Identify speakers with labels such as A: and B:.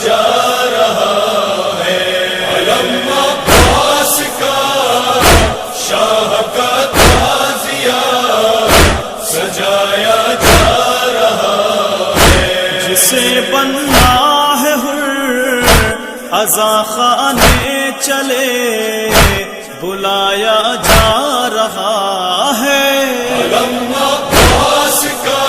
A: जा रहा है। अलम अब्बास का शाह का ताज़िया सजाया जा रहा है।
B: जिसे बनना है हुर अज़ा खाने चले बुलाया जा रहा है।